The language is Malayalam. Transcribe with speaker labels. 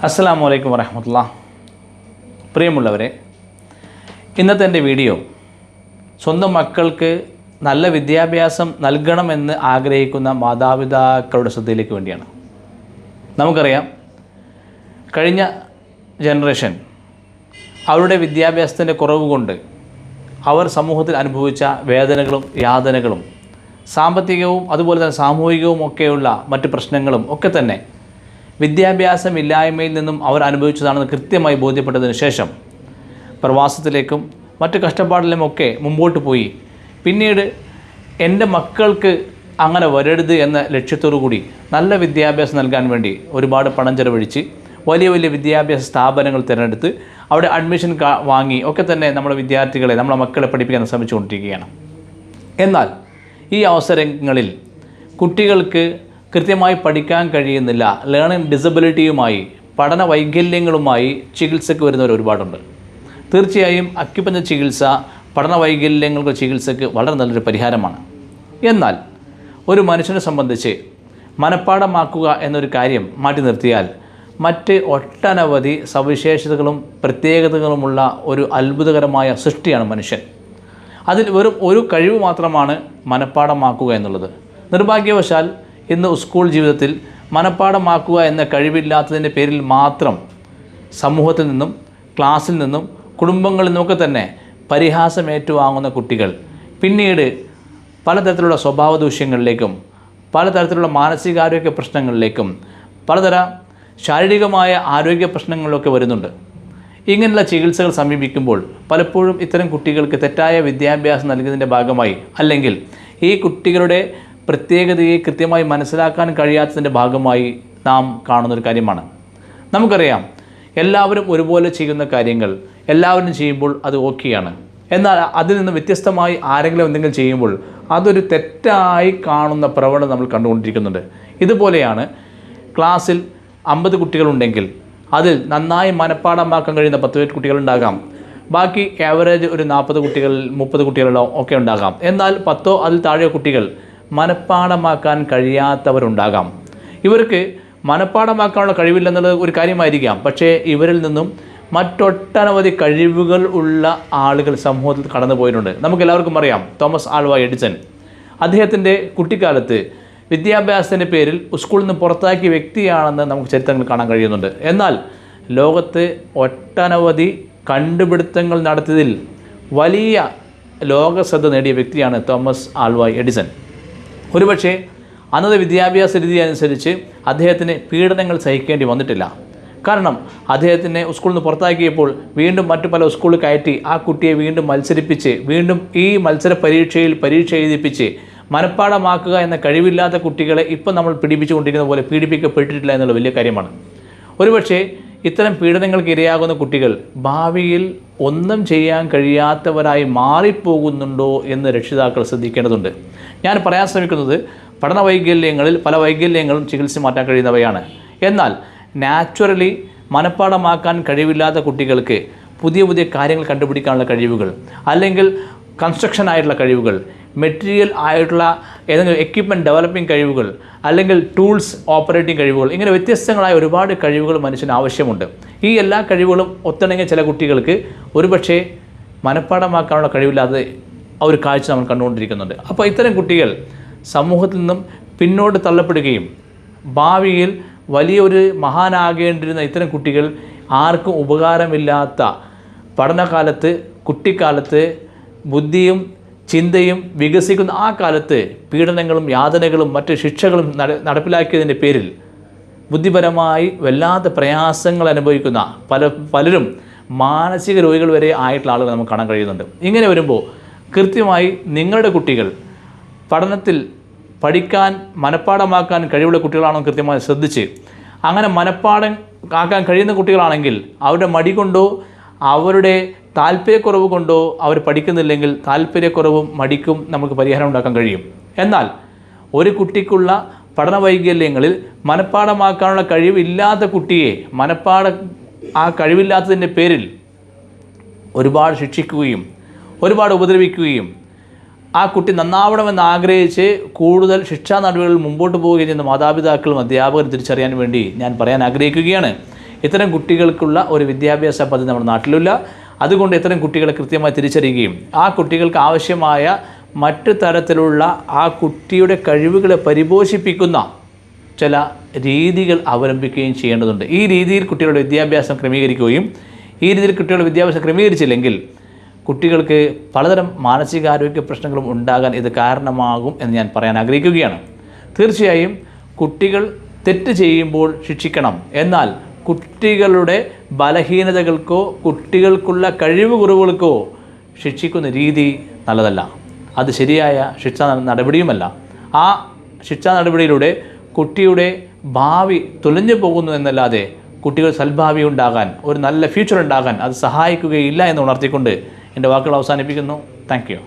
Speaker 1: അസ്സലാമു അലൈക്കും വറഹ്മത്തുള്ളാഹി. പ്രിയമുള്ളവരെ, ഇന്നത്തെ എൻ്റെ വീഡിയോ സ്വന്തം മക്കൾക്ക് നല്ല വിദ്യാഭ്യാസം നൽകണമെന്ന് ആഗ്രഹിക്കുന്ന മാതാപിതാക്കളുടെ ശ്രദ്ധയിലേക്ക് വേണ്ടിയാണ്. നമുക്കറിയാം, കഴിഞ്ഞ ജനറേഷൻ അവരുടെ വിദ്യാഭ്യാസത്തിൻ്റെ കുറവ് കൊണ്ട് അവർ സമൂഹത്തിൽ അനുഭവിച്ച വേദനകളും യാതനകളും സാമ്പത്തികവും അതുപോലെ തന്നെ സാമൂഹികവും ഒക്കെയുള്ള മറ്റ് പ്രശ്നങ്ങളും ഒക്കെ തന്നെ വിദ്യാഭ്യാസമില്ലായ്മയിൽ നിന്നും അവർ അനുഭവിച്ചതാണെന്ന് കൃത്യമായി ബോധ്യപ്പെട്ടതിന് ശേഷം പ്രവാസത്തിലേക്കും മറ്റ് കഷ്ടപ്പാടിലുമൊക്കെ മുമ്പോട്ട് പോയി പിന്നീട് എൻ്റെ മക്കൾക്ക് അങ്ങനെ വരരുത് എന്ന ലക്ഷ്യത്തോടു കൂടി നല്ല വിദ്യാഭ്യാസം നൽകാൻ വേണ്ടി ഒരുപാട് പണം ചെലവഴിച്ച് വലിയ വലിയ വിദ്യാഭ്യാസ സ്ഥാപനങ്ങൾ തിരഞ്ഞെടുത്ത് അവിടെ അഡ്മിഷൻ വാങ്ങി ഒക്കെ തന്നെ നമ്മുടെ വിദ്യാർത്ഥികളെ, നമ്മളെ മക്കളെ പഠിപ്പിക്കാൻ ശ്രമിച്ചുകൊണ്ടിരിക്കുകയാണ്. എന്നാൽ ഈ അവസരങ്ങളിൽ കുട്ടികൾക്ക് കൃത്യമായി പഠിക്കാൻ കഴിയുന്നില്ല. ലേണിംഗ് ഡിസബിലിറ്റിയുമായി, പഠന വൈകല്യങ്ങളുമായി ചികിത്സയ്ക്ക് വരുന്നവർ ഒരുപാടുണ്ട്. തീർച്ചയായും അക്യുപഞ്ചർ ചികിത്സ പഠന വൈകല്യങ്ങൾക്ക് ചികിത്സയ്ക്ക് വളരെ നല്ലൊരു പരിഹാരമാണ്. എന്നാൽ ഒരു മനുഷ്യനെ സംബന്ധിച്ച് മനഃപ്പാഠമാക്കുക എന്നൊരു കാര്യം മാറ്റി നിർത്തിയാൽ മറ്റ് ഒട്ടനവധി സവിശേഷതകളും പ്രത്യേകതകളുമുള്ള ഒരു അത്ഭുതകരമായ സൃഷ്ടിയാണ് മനുഷ്യൻ. അതിൽ വെറും ഒരു കഴിവ് മാത്രമാണ് മനഃപ്പാഠമാക്കുക എന്നുള്ളത്. നിർഭാഗ്യവശാൽ ഇന്ന് സ്കൂൾ ജീവിതത്തിൽ മനഃപ്പാഠമാക്കുക എന്ന കഴിവില്ലാത്തതിൻ്റെ പേരിൽ മാത്രം സമൂഹത്തിൽ നിന്നും ക്ലാസ്സിൽ നിന്നും കുടുംബങ്ങളിൽ നിന്നൊക്കെ തന്നെ പരിഹാസം ഏറ്റുവാങ്ങുന്ന കുട്ടികൾ പിന്നീട് പലതരത്തിലുള്ള സ്വഭാവ ദൂഷ്യങ്ങളിലേക്കും പലതരത്തിലുള്ള മാനസികാരോഗ്യ പ്രശ്നങ്ങളിലേക്കും പലതര ശാരീരികമായ ആരോഗ്യ പ്രശ്നങ്ങളിലൊക്കെ വരുന്നുണ്ട്. ഇങ്ങനെയുള്ള ചികിത്സകൾ സമീപിക്കുമ്പോൾ പലപ്പോഴും ഇത്തരം കുട്ടികൾക്ക് തെറ്റായ വിദ്യാഭ്യാസം നൽകുന്നതിൻ്റെ ഭാഗമായി, അല്ലെങ്കിൽ ഈ കുട്ടികളുടെ പ്രത്യേകതയെ കൃത്യമായി മനസ്സിലാക്കാൻ കഴിയാത്തതിൻ്റെ ഭാഗമായി നാം കാണുന്നൊരു കാര്യമാണ്. നമുക്കറിയാം, എല്ലാവരും ഒരുപോലെ ചെയ്യുന്ന കാര്യങ്ങൾ എല്ലാവരും ചെയ്യുമ്പോൾ അത് ഓക്കെയാണ്. എന്നാൽ അതിൽ നിന്ന് വ്യത്യസ്തമായി ആരെങ്കിലും എന്തെങ്കിലും ചെയ്യുമ്പോൾ അതൊരു തെറ്റായി കാണുന്ന പ്രവണത നമ്മൾ കണ്ടുകൊണ്ടിരിക്കുന്നുണ്ട്. ഇതുപോലെയാണ് ക്ലാസ്സിൽ 50 കുട്ടികളുണ്ടെങ്കിൽ അതിൽ നന്നായി മനഃപ്പാഠമാക്കാൻ കഴിയുന്ന 10 കുട്ടികളുണ്ടാകാം. ബാക്കി ആവറേജ് ഒരു 40 കുട്ടികൾ 30 കുട്ടികളോ ഒക്കെ ഉണ്ടാകാം. എന്നാൽ 10 അതിൽ താഴെ കുട്ടികൾ മനഃപ്പാഠമാക്കാൻ കഴിയാത്തവരുണ്ടാകാം. ഇവർക്ക് മനഃപ്പാഠമാക്കാനുള്ള കഴിവില്ലെന്നുള്ളത് ഒരു കാര്യമായിരിക്കാം. പക്ഷേ ഇവരിൽ നിന്നും മറ്റൊട്ടനവധി കഴിവുകൾ ഉള്ള ആളുകൾ സമൂഹത്തിൽ കടന്നു പോയിട്ടുണ്ട്. നമുക്കെല്ലാവർക്കും അറിയാം, തോമസ് ആൽവ എഡിസൺ. അദ്ദേഹത്തിൻ്റെ കുട്ടിക്കാലത്ത് വിദ്യാഭ്യാസത്തിൻ്റെ പേരിൽ സ്കൂളിൽ നിന്ന് പുറത്താക്കിയ വ്യക്തിയാണെന്ന് നമുക്ക് ചരിത്രങ്ങൾ കാണാൻ കഴിയുന്നുണ്ട്. എന്നാൽ ലോകത്ത് ഒട്ടനവധി കണ്ടുപിടുത്തങ്ങൾ നടത്തിയതിൽ വലിയ ലോകശ്രദ്ധ നേടിയ വ്യക്തിയാണ് തോമസ് ആൽവ എഡിസൺ. ഒരുപക്ഷെ അന്നത്തെ വിദ്യാഭ്യാസ രീതി അനുസരിച്ച് അദ്ദേഹത്തിന് പീഡനങ്ങൾ സഹിക്കേണ്ടി വന്നിട്ടില്ല. കാരണം അദ്ദേഹത്തിനെ സ്കൂളിൽ നിന്ന് പുറത്താക്കിയപ്പോൾ വീണ്ടും മറ്റു പല സ്കൂളിൽ കയറ്റി ആ കുട്ടിയെ വീണ്ടും മത്സരിപ്പിച്ച് വീണ്ടും ഈ മത്സര പരീക്ഷ എഴുതിപ്പിച്ച് മനഃപ്പാഠമാക്കുക എന്ന കഴിവില്ലാത്ത കുട്ടികളെ ഇപ്പം നമ്മൾ പീഡിപ്പിച്ചുകൊണ്ടിരിക്കുന്ന പോലെ പീഡിപ്പിക്കപ്പെട്ടിട്ടില്ല എന്നുള്ള വലിയ കാര്യമാണ്. ഒരുപക്ഷെ ഇത്തരം പീഡനങ്ങൾക്ക് ഇരയാകുന്ന കുട്ടികൾ ഭാവിയിൽ ഒന്നും ചെയ്യാൻ കഴിയാത്തവരായി മാറിപ്പോകുന്നുണ്ടോ എന്ന് രക്ഷിതാക്കൾ ശ്രദ്ധിക്കേണ്ടതുണ്ട്. ഞാൻ പറയാൻ ശ്രമിക്കുന്നത്, പഠന വൈകല്യങ്ങളിൽ പല വൈകല്യങ്ങളും ചികിത്സ മാറ്റാൻ കഴിയുന്നവയാണ്. എന്നാൽ നാച്ചുറലി മനഃപ്പാഠമാക്കാൻ കഴിവില്ലാത്ത കുട്ടികൾക്ക് പുതിയ പുതിയ കാര്യങ്ങൾ കണ്ടുപിടിക്കാനുള്ള കഴിവുകൾ, അല്ലെങ്കിൽ കൺസ്ട്രക്ഷൻ ആയിട്ടുള്ള കഴിവുകൾ, മെറ്റീരിയൽ ആയിട്ടുള്ള ഏതെങ്കിലും എക്യുപ്മെൻറ്റ് ഡെവലപ്പിംഗ് കഴിവുകൾ, അല്ലെങ്കിൽ ടൂൾസ് ഓപ്പറേറ്റിംഗ് കഴിവുകൾ, ഇങ്ങനെ വ്യത്യസ്തങ്ങളായ ഒരുപാട് കഴിവുകൾ മനുഷ്യന് ആവശ്യമുണ്ട്. ഈ എല്ലാ കഴിവുകളും ഒത്തിണങ്ങിയ ചില കുട്ടികൾക്ക് ഒരുപക്ഷെ മനഃപ്പാഠമാക്കാനുള്ള കഴിവില്ലാതെ ആ ഒരു കാഴ്ച നമ്മൾ കണ്ടുകൊണ്ടിരിക്കുന്നുണ്ട്. അപ്പോൾ ഇത്തരം കുട്ടികൾ സമൂഹത്തിൽ നിന്നും പിന്നോട്ട് തള്ളപ്പെടുകയും ഭാവിയിൽ വലിയൊരു മഹാനാകേണ്ടിരുന്ന ഇത്തരം കുട്ടികൾ ആർക്കും ഉപകാരമില്ലാത്ത പഠനകാലത്ത്, കുട്ടിക്കാലത്ത് ബുദ്ധിയും ചിന്തയും വികസിക്കുന്ന ആ കാലത്ത് പീഡനങ്ങളും യാതനകളും മറ്റ് ശിക്ഷകളും നടപ്പിലാക്കിയതിൻ്റെ പേരിൽ ബുദ്ധിപരമായി വല്ലാത്ത പ്രയാസങ്ങൾ അനുഭവിക്കുന്ന പലരും മാനസിക രോഗികൾ വരെ ആയിട്ടുള്ള ആളുകൾ നമുക്ക് കാണാൻ കഴിയുന്നുണ്ട്. ഇങ്ങനെ വരുമ്പോൾ കൃത്യമായി നിങ്ങളുടെ കുട്ടികൾ പഠനത്തിൽ പഠിക്കാൻ മനഃപ്പാഠമാക്കാൻ കഴിവുള്ള കുട്ടികളാണോ കൃത്യമായി ശ്രദ്ധിച്ച്, അങ്ങനെ മനഃപ്പാഠം ആക്കാൻ കഴിയുന്ന കുട്ടികളാണെങ്കിൽ അവരുടെ മടി കൊണ്ടോ അവരുടെ താല്പര്യക്കുറവ് കൊണ്ടോ അവർ പഠിക്കുന്നില്ലെങ്കിൽ താല്പര്യക്കുറവും മടിക്കും നമുക്ക് പരിഹാരം ഉണ്ടാക്കാൻ കഴിയും. എന്നാൽ ഒരു കുട്ടിക്കുള്ള പഠന വൈകല്യങ്ങളിൽ മനഃപ്പാഠമാക്കാനുള്ള കഴിവില്ലാത്ത കുട്ടിയെ ആ കഴിവില്ലാത്തതിൻ്റെ പേരിൽ ഒരുപാട് ശിക്ഷിക്കുകയും ഒരുപാട് ഉപദ്രവിക്കുകയും ആ കുട്ടി നന്നാവണമെന്ന് ആഗ്രഹിച്ച് കൂടുതൽ ശിക്ഷാ നടപടികളിൽ മുമ്പോട്ട് പോവുകയും ചെയ്യുന്ന മാതാപിതാക്കളും അധ്യാപകരും തിരിച്ചറിയാൻ വേണ്ടി ഞാൻ പറയാൻ ആഗ്രഹിക്കുകയാണ്. ഇത്തരം കുട്ടികൾക്കുള്ള ഒരു വിദ്യാഭ്യാസ പദ്ധതി നമ്മുടെ നാട്ടിലില്ല. അതുകൊണ്ട് ഇത്തരം കുട്ടികളെ കൃത്യമായി തിരിച്ചറിയുകയും ആ കുട്ടികൾക്ക് ആവശ്യമായ മറ്റു തരത്തിലുള്ള ആ കുട്ടിയുടെ കഴിവുകളെ പരിപോഷിപ്പിക്കുന്ന ചില രീതികൾ അവലംബിക്കുകയും ചെയ്യേണ്ടതുണ്ട്. ഈ രീതിയിൽ കുട്ടികളുടെ വിദ്യാഭ്യാസം ക്രമീകരിക്കുകയും ഈ രീതിയിൽ കുട്ടികളുടെ വിദ്യാഭ്യാസം ക്രമീകരിച്ചില്ലെങ്കിൽ കുട്ടികൾക്ക് പലതരം മാനസികാരോഗ്യ പ്രശ്നങ്ങളും ഉണ്ടാകാൻ ഇത് കാരണമാകും എന്ന് ഞാൻ പറയാൻ ആഗ്രഹിക്കുകയാണ്. തീർച്ചയായും കുട്ടികൾ തെറ്റ് ചെയ്യുമ്പോൾ ശിക്ഷിക്കണം. എന്നാൽ കുട്ടികളുടെ ബലഹീനതകൾക്കോ കുട്ടികൾക്കുള്ള കഴിവ് കുറവുകൾക്കോ ശിക്ഷിക്കുന്ന രീതി നല്ലതല്ല. അത് ശരിയായ ശിക്ഷാ നടപടിയുമല്ല. ആ ശിക്ഷാ നടപടിയിലൂടെ കുട്ടിയുടെ ഭാവി തുലഞ്ഞു പോകുന്നു എന്നല്ലാതെ കുട്ടികൾ സൽഭാവി ഉണ്ടാകാൻ, ഒരു നല്ല ഫ്യൂച്ചർ ഉണ്ടാകാൻ അത് സഹായിക്കുകയില്ല എന്ന് ഉണർത്തിക്കൊണ്ട് എൻ്റെ വാക്കുകൾ അവസാനിപ്പിക്കുന്നു. Thank you.